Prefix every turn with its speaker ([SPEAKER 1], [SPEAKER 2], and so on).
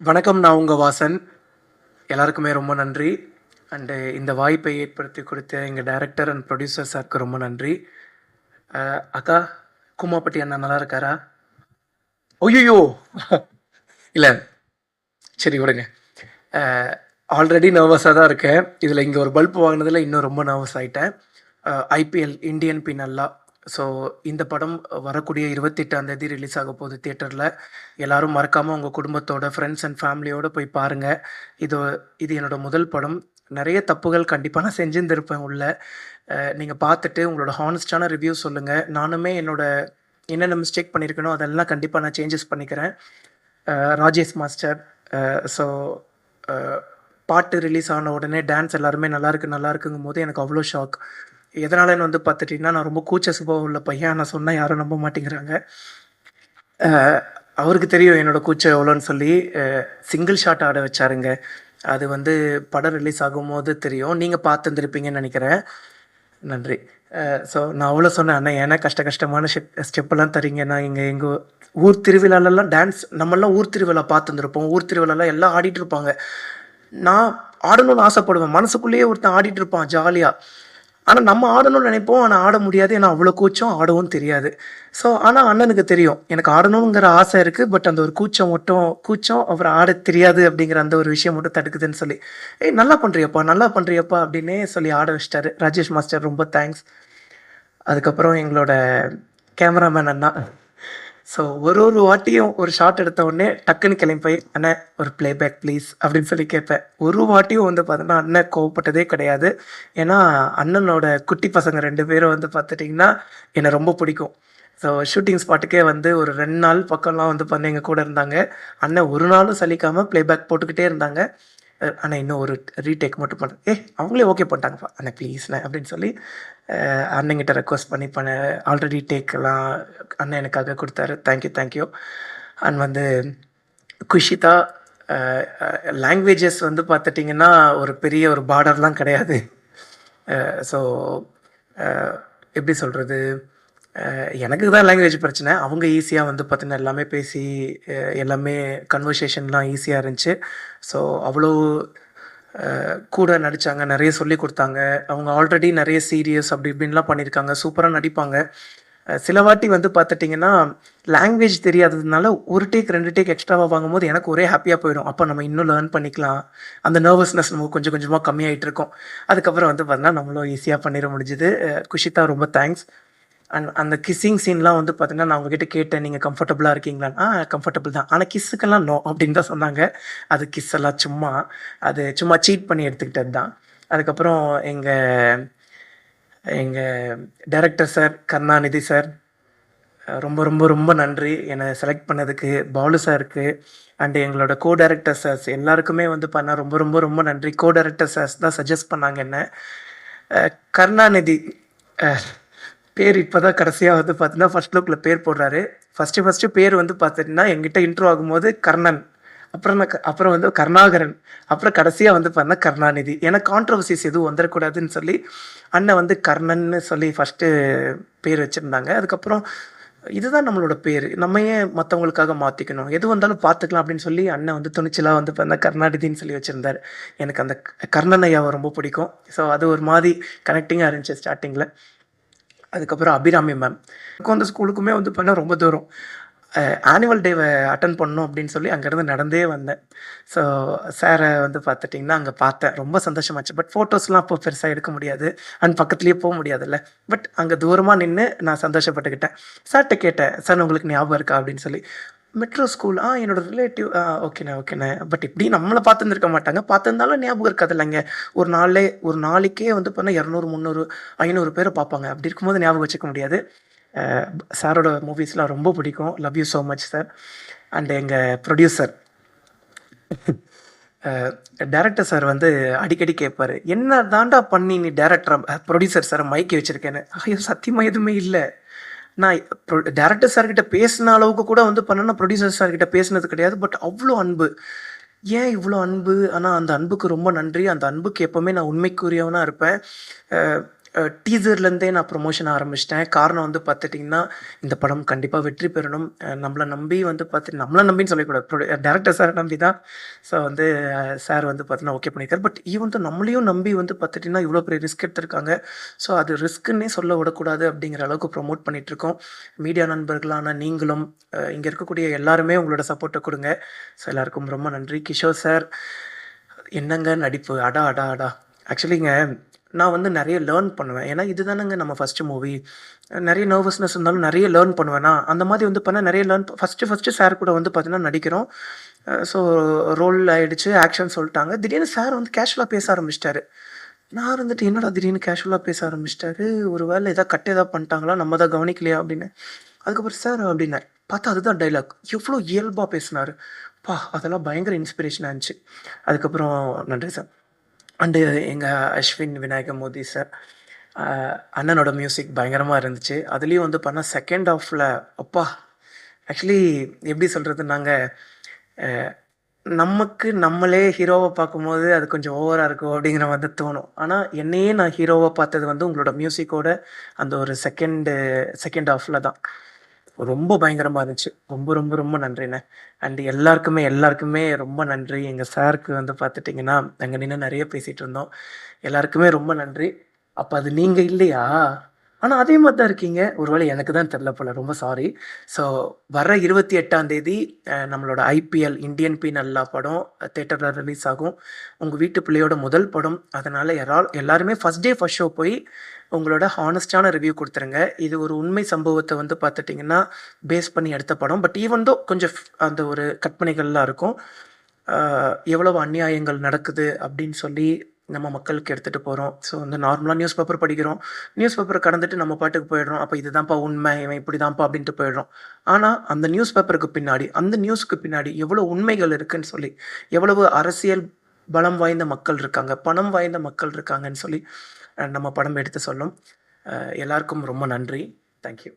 [SPEAKER 1] வணக்கம். நான் உங்க வாசன். எல்லாருக்குமே ரொம்ப நன்றி. இந்த வாய்ப்பை ஏற்படுத்தி கொடுத்த எங்க டைரக்டர் அண்ட் புரொடியூசர் சார்க்கு ரொம்ப நன்றி. அக்கா, கூமாப்பட்டி அண்ணா நல்லா இருக்காரா? ஐயய்யோ! இல்ல. சரி விடுங்க. அ ஆல்ரெடி நர்வஸா தான் இருக்கேன். இதுல இங்க ஒரு பல்ப் வாங்குனதுல இன்னும் ரொம்ப நர்வஸ் ஆயிட்டேன். ஐபிஎல் இந்தியன் பி நல்லா. ஸோ இந்த படம் வரக்கூடிய 28ஆம் தேதி ரிலீஸ் ஆக போகுது தியேட்டர்ல. எல்லாரும் மறக்காம உங்க குடும்பத்தோட, ஃப்ரெண்ட்ஸ் அண்ட் ஃபேமிலியோட போய் பாருங்க. இது இது என்னோட முதல் படம். நெறைய தப்புகள் கண்டிப்பா நான் செஞ்சிருந்திருப்பேன் உள்ள. நீங்க பார்த்துட்டு உங்களோட ஹானஸ்ட்டான ரிவ்யூ சொல்லுங்க. நானுமே என்னோட என்னென்ன மிஸ்டேக் பண்ணியிருக்கேனோ அதெல்லாம் கண்டிப்பா நான் சேஞ்சஸ் பண்ணிக்கிறேன். ராஜேஷ் மாஸ்டர். ஸோ அ பாட்டு ரிலீஸ் ஆன உடனே டான்ஸ் எல்லாருமே நல்லாயிருக்கு, நல்லாயிருக்குங்கும்போது எனக்கு அவ்வளோ ஷாக். எதனாலன்னு வந்து பார்த்துட்டிங்கன்னா, நான் ரொம்ப கூச்ச சுபாவம் உள்ள பையன். நான் சொன்னா யாரும் நம்ப மாட்டேங்கிறாங்க. அ அவருக்கு தெரியும் என்னோட கூச்சம் எவ்வளோன்னு சொல்லி, சிங்கிள் ஷாட் ஆட வச்சாருங்க. அது வந்து படம் ரிலீஸ் ஆகும்போது தெரியும். நீங்க பார்த்துருந்துருப்பீங்கன்னு நெனைக்கிறேன். நன்றி. ஸோ நான் அவ்வளோ சொன்னேன், "அண்ணா ஏன்னா கஷ்டமான ஸ்டெப்பெல்லாம் தர்றீங்க? நான் எங்க ஊர் திருவிழாலலாம் டான்ஸ் நம்மலாம் ஊர் திருவிழா பார்த்துருந்துருப்போம். ஊர் திருவிழாலாம் எல்லாம் ஆடிட்டு இருப்பாங்க. நான் ஆடணும்னு ஆசைப்படுவேன். மனசுக்குள்ளேயே ஒருத்தன் ஆடிட்டு இருப்பான் ஜாலியா. ஆனா நம்ம ஆடணும்னு நினைப்போம். ஆனா ஆட முடியாது. ஏன்னா அவ்வளோ கூச்சம், ஆடவும் தெரியாது. ஸோ ஆனா அண்ணனுக்கு தெரியும். எனக்கு ஆடணுங்கிற ஆசை இருக்கு. பட் அந்த ஒரு கூச்சம் அப்புறம் ஆடத் தெரியாது அப்படிங்கிற அந்த ஒரு விஷயம் மட்டும் தடுக்குதுன்னு சொல்லி, "ஏய் நல்லா பண்றியேப்பா, நல்லா பண்றியேப்பா" அப்படின்னே சொல்லி ஆட வச்சுட்டாரு. ராஜேஷ் மாஸ்டர் ரொம்ப தேங்க்ஸ். அதுக்கப்புறம் எங்களோட கேமராமேன் அண்ணா. ஸோ ஒரு ஒரு வாட்டியும் ஒரு ஷாட் எடுத்த உடனே டக்குன்னு கிளம்பி போய், "அண்ணே ஒரு ப்ளேபேக் ப்ளீஸ்" அப்படின்னு சொல்லி கேட்பேன். ஒரு வாட்டியும் வந்து பார்த்தீங்கன்னா, அண்ணன் கோவப்பட்டதே கிடையாது. ஏன்னா, அண்ணனோட குட்டி பசங்க 2 பேரும் வந்து பார்த்துட்டிங்கன்னா, என்ன ரொம்ப பிடிக்கும். ஸோ ஷூட்டிங் ஸ்பாட்டுக்கே வந்து ஒரு 2 நாள் பக்கம்லாம் வந்து பண்ணி எங்க கூட இருந்தாங்க. அண்ணன் ஒரு நாளும் சலிக்காம ப்ளேபேக் போட்டுக்கிட்டே இருந்தாங்க. "அண்ணா இன்னும் ஒரு ரீடேக் மட்டும் பண்றேன்." அவங்களே ஓகே பண்ணிட்டாங்கப்பா. "அண்ணா ப்ளீஸ்ண்ணே" அப்படின்னு சொல்லி அண்ணங்கிட்ட ரெக்வெஸ்ட் பண்ணி ஆல்ரெடி டேக்லாம் அண்ணன் எனக்காக கொடுத்தாரு. தேங்க்யூ. அண்ட் வந்து குஷிதா. அ அ லாங்குவேஜஸ் வந்து பார்த்துட்டிங்கன்னா, ஒரு பெரிய ஒரு பார்டர்லாம் கிடையாது. ஸோ அ எப்படி சொல்றது? எனக்கு தான் லாங்குவேஜ் பிரச்சனை. அவங்க ஈஸியா வந்து பார்த்தீங்கன்னா, எல்லாமே பேசி எல்லாமே கன்வர்சேஷன்லாம் ஈஸியா இருந்துச்சு. ஸோ அவ்வளோ கூட நடிச்சாங்க. நெறைய சொல்லிக் குடுத்தாங்க. அவங்க ஆல்ரெடி நெறைய சீரியஸ் அப்படி இப்படின்லாம் பண்ணியிருக்காங்க. சூப்பரா நடிப்பாங்க. சில வாட்டி வந்து பார்த்துட்டிங்கன்னா, லாங்குவேஜ் தெரியாததுனால 1 டேக் 2 டேக் எக்ஸ்ட்ராவா வாங்கும்போது எனக்கு ஒரே ஹேப்பியா போயிடும். அப்ப நம்ம இன்னும் லேர்ன் பண்ணிக்கலாம். அந்த நர்வஸ்னஸ் நமக்கு கொஞ்சம் கொஞ்சமா கம்மியாயிட்டு இருக்கும். அதுக்கப்புறம் வந்து பார்த்தீங்கன்னா, நம்மளும் ஈஸியா பண்ணிற முடிஞ்சுது. குஷிதா ரொம்ப தேங்க்ஸ். அண்ட் அந்த கிஸ்ஸிங் சீன்லாம் வந்து பார்த்தீங்கன்னா, நான் அவங்ககிட்ட கேட்டேன், "நீங்க கம்ஃபர்டபுளா இருக்கீங்களான்னு?" கம்ஃபர்டபுள் தான். ஆனா கிஸ்ஸுக்கெல்லாம் நோ" அப்படின்னு தான் சொன்னாங்க. அது கிஸ் எல்லாம் சும்மா. அது சும்மா சீட் பண்ணி எடுத்துக்கிட்டது தான். அதுக்கப்புறம் எங்க எங்க டைரக்டர் சார், கருணாநிதி சார், ரொம்ப நன்றி. என்ன செலக்ட் பண்ணதுக்கு. பாலு சாருக்கு அண்ட் எங்களோட கோ டைரக்டர் சார்ஸ் எல்லாருக்குமே வந்து பண்ண ரொம்ப நன்றி. கோ டைரக்டர் சார்ஸ் தான் சஜெஸ்ட் பண்ணாங்க என்ன. கருணாநிதி அ பேர் இப்ப தான் கடைசியா வந்து பார்த்தீங்கன்னா, ஃபர்ஸ்ட் லுக்ல பேர் போடுறாரு. ஃபர்ஸ்ட்டு பேர் வந்து பார்த்துட்டீங்கன்னா, என்கிட்ட இன்ட்ரோ ஆகும்போது கர்ணன். அப்புறம் வந்து கருணாகரன். அப்புறம் கடைசியா வந்து பார்த்தீங்கன்னா, கருணாநிதி. ஏன்னா கான்ட்ரோவர்சிஸ் எதுவும் வந்துரக்கூடாதுன்னு சொல்லி, அண்ணன் வந்து கர்ணன்னு சொல்லி ஃபர்ஸ்ட்டு பேர் வச்சிருந்தாங்க. அதுக்கப்புறம் இதுதான் நம்மளோட பேரு. நம்ம ஏன் மத்தவங்களுக்காக மாத்திக்கணும்? எது வந்தாலும் பார்த்துக்கலாம் அப்படின்னு சொல்லி அண்ணன் வந்து துணிச்சலா வந்து பார்த்தீங்கன்னா, கருணாநிதின்னு சொல்லி வச்சிருந்தாரு. எனக்கு அந்த கர்ணன் ஐயாவ ரொம்ப பிடிக்கும். ஸோ அது ஒரு மாரி கனெக்டிங்கா இருந்துச்சு ஸ்டார்ட்டிங்ல. அதுக்கப்புறம் அபிராமி மேம். எனக்கும் அந்த ஸ்கூலுக்குமே வந்து பார்த்தீங்கன்னா ரொம்ப தூரம். ஆனுவல் டேவ அட்டெண்ட் பண்ணணும் அப்படின்னு சொல்லி அங்கேருந்து நடந்தே வந்தேன். ஸோ சார வந்து பார்த்துட்டிங்கன்னா, அங்க பார்த்தேன். ரொம்ப சந்தோஷமாச்சு. பட் ஃபோட்டோஸ்லாம் அப்போ பெருசா எடுக்க முடியாது. அண்ட் பக்கத்துலயே முடியாதுல்ல. பட் அங்க தூரமா நின்னு நான் சந்தோஷப்பட்டுக்கிட்டேன். சார்ட்ட கேட்டேன், "சார் உங்களுக்கு ஞாபகம் இருக்கா?" அப்படின்னு சொல்லி. "மெட்ரோ ஸ்கூல் என்னோட ரிலேட்டிவ் ஓகேண்ணே. பட் இப்படி நம்மள பார்த்துருந்துருக்க மாட்டாங்க. பார்த்துருந்தாலும் ஞாபகம் இருக்காதுல்லங்க. ஒரு நாளைக்கே வந்து பார்த்தீங்கன்னா 200, 300, 500 பேர பார்ப்பாங்க. அப்படி இருக்கும்போது ஞாபகம் வச்சுக்க முடியாது." அ சாரோட மூவிஸ்லாம் ரொம்ப பிடிக்கும். Love you so much sir. And எங்க ப்ரொடியூசர் அ டைரக்டர் சார் வந்து அடிக்கடி கேட்பாரு, "என்ன தான்டா பண்ணி நீ ப்ரொடியூசர் சார மைக்கி வச்சிருக்கேன்னு." ஐயோ! சத்தியமா எதுவுமே இல்ல. நான் டைரக்டர் சார் கிட்ட பேசின அளவுக்கு கூட வந்து பண்ணேன்னா, ப்ரொடியூசர் சார் கிட்ட பேசினது கிடையாது. பட் அவ்ளோ அன்பு. ஏன் இவ்ளோ அன்பு? ஆனா அந்த அன்புக்கு ரொம்ப நன்றி. அந்த அன்புக்கு எப்பவுமே நான் உண்மைக்குரியவனா இருப்பேன். அ டீசர்லேருந்தே நான் ப்ரொமோஷன் ஆரம்பிச்சிட்டேன். காரணம் வந்து பார்த்துட்டிங்கன்னா, இந்த படம் கண்டிப்பா வெற்றி பெறணும். நம்மள நம்பி வந்து நம்மள நம்பின்னு சொல்லக்கூடாது. டைரக்டர் சார நம்பி தான். ஸோ வந்து சார் வந்து பார்த்தீங்கன்னா ஓகே பண்ணியிருக்காரு. பட் ஈவன் தோ நம்மளையும் நம்பி வந்து பார்த்துட்டிங்கன்னா, இவ்வளோ பெரிய ரிஸ்க் எடுத்திருக்காங்க. ஸோ அது ரிஸ்க்குன்னே சொல்ல விடக்கூடாது அப்படிங்கிற அளவுக்கு ப்ரொமோட் பண்ணிட்டுருக்கோம். மீடியா நண்பர்களான நீங்களும், இங்க இருக்கக்கூடிய எல்லாருமே உங்களோட சப்போர்ட்ட குடுங்க. ஸோ எல்லாருக்கும் ரொம்ப நன்றி. கிஷோர் சார், என்னங்க நடிப்பு! அடா! அடா! அடா! ஆக்சுவலிங்க நான் வந்து நெறைய லேர்ன் பண்ணுவேன். ஏன்னா, இதுதானங்க நம்ம ஃபர்ஸ்ட்டு மூவி. நெறைய நர்வஸ்னஸ் இருந்தாலும் நெறைய லேர்ன் பண்ணுவேனா, அந்த மாதிரி வந்து பண்ணா நெறைய லேர்ன் ஃபர்ஸ்ட்டு சார் கூட வந்து பார்த்தீங்கன்னா நடிக்கிறோம். ஸோ ரோல் ஆயிடுச்சு, ஆக்ஷன் சொல்ட்டாங்க. திடீர்னு சார் வந்து கேஷுவலா பேச ஆரம்பிச்சுட்டாரு. நான் இருந்துட்டு என்னடா திடீர்னு கேஷுவலா பேச ஆரம்பிச்சுட்டாரு. ஒரு வேள கட் ஏதாவது பண்ணிட்டாங்களா? நம்ம தான் கவனிக்கலையா? அப்படின்னு. அதுக்கப்புறம் சார் அப்படின்னாரு. பார்த்தா அதுதான் டயலாக். எவ்வளோ இயல்பா பேசினாரு. அப்பா! அதெல்லாம் பயங்கர இன்ஸ்பிரேஷனா இருந்துச்சு. அதுக்கப்புறம் நன்றி சார். அண்டு எங்க அஸ்வின் விநாயகமூர்த்தி சார். அ அண்ணனோட மியூசிக் பயங்கரமா இருந்துச்சு. அதுலயும் வந்து பண்ணா செகண்ட் ஹாஃப்ல அப்பா! ஆக்சுவலி எப்படி சொல்றது? நாங்க அ நமக்கு நம்மளே ஹீரோவா பார்க்கும்போது, அது கொஞ்சம் ஓவரா இருக்கோ! அப்படிங்கிற மாரி தான் தோணும். ஆனா, என்னையே நான் ஹீரோவா பார்த்தது வந்து உங்களோட மியூசிக்கோட அந்த ஒரு செகண்ட் ஹாஃப்ல தான். ரொம்ப பயங்கரமா இருந்துச்சு. ரொம்ப, ரொம்ப, ரொம்ப நன்றிண்ணே. அண்ட் எல்லாருக்குமே ரொம்ப நன்றி. எங்க சாருக்கு வந்து பார்த்துட்டீங்கன்னா, அங்க நின்னு நெறைய பேசிட்டு இருந்தோம். எல்லாருக்குமே ரொம்ப நன்றி. அப்ப அது நீங்க இல்லையா? ஆனா அதே மாரி தான் இருக்கீங்க. ஒரு வேளை எனக்கு தான் தெரியல போல. ரொம்ப சாரி. ஸோ வர்ற 28ஆம் தேதி நம்மளோட ஐபிஎல் இந்தியன் பீனல் லா படம் தியேட்டர்ல ரிலீஸ் ஆகும். உங்க வீட்டு பிள்ளையோட முதல் படம். அதனால எல்லாருமே ஃபர்ஸ்ட் டே ஃபர்ஸ்ட் ஷோ போய் உங்களோட ஹானஸ்ட்டான ரிவ்யூ குடுத்துருங்க. இது ஒரு உண்மை சம்பவத்த வந்து பார்த்துட்டீங்கன்னா, பேஸ் பண்ணி எடுத்த படம். பட் ஈவன் தோ கொஞ்சம் அந்த ஒரு கற்பனைகள்லாம் இருக்கும். அ எவ்வளவு அநியாயங்கள் நடக்குது அப்படின்னு சொல்லி நம்ம மக்களுக்கு எடுத்துட்டு போறோம். ஸோ வந்து நார்மலா நியூஸ் பேப்பர் படிக்கிறோம். நியூஸ் பேப்பர கடந்துட்டு நம்ம பாட்டுக்கு போயிடுறோம். அப்ப இதுதான்ப்பா உண்மை, இவன் இப்படிதான்ப்பா அப்படின்ட்டு போயிடுறோம். ஆனா, அந்த நியூஸ் பேப்பருக்கு பின்னாடி, அந்த நியூஸ்க்கு பின்னாடி எவ்வளோ உண்மைகள் இருக்குன்னு சொல்லி, எவ்வளவு அரசியல் பலம் வாய்ந்த மக்கள் இருக்காங்க, பணம் வாய்ந்த மக்கள் இருக்காங்கன்னு சொல்லி நம்ம படம் எடுத்து சொல்லும். எல்லாருக்கும் ரொம்ப நன்றி. Thank you.